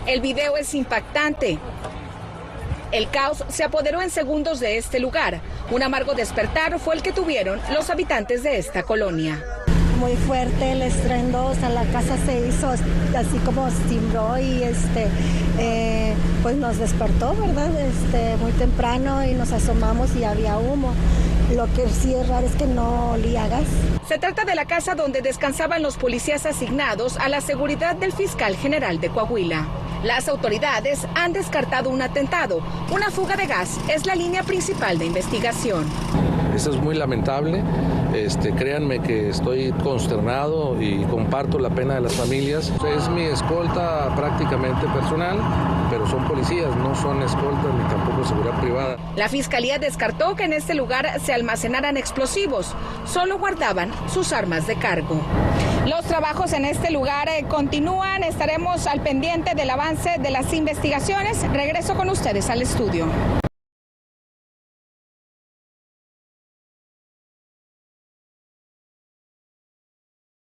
El video es impactante. El caos se apoderó en segundos de este lugar. Un amargo despertar fue el que tuvieron los habitantes de esta colonia. Muy fuerte el estruendo, o sea, la casa se hizo así como timbró y pues nos despertó, ¿verdad? Muy temprano y nos asomamos y había humo. Lo que sí es raro es que no olía gas. Se trata de la casa donde descansaban los policías asignados a la seguridad del fiscal general de Coahuila. Las autoridades han descartado un atentado. Una fuga de gas es la línea principal de investigación. Eso es muy lamentable. Créanme que estoy consternado y comparto la pena de las familias. Es mi escolta prácticamente personal, pero son policías, no son escoltas ni tampoco seguridad privada. La fiscalía descartó que en este lugar se almacenaran explosivos. Solo guardaban sus armas de cargo. Los trabajos en este lugar continúan. Estaremos al pendiente del avance de las investigaciones. Regreso con ustedes al estudio.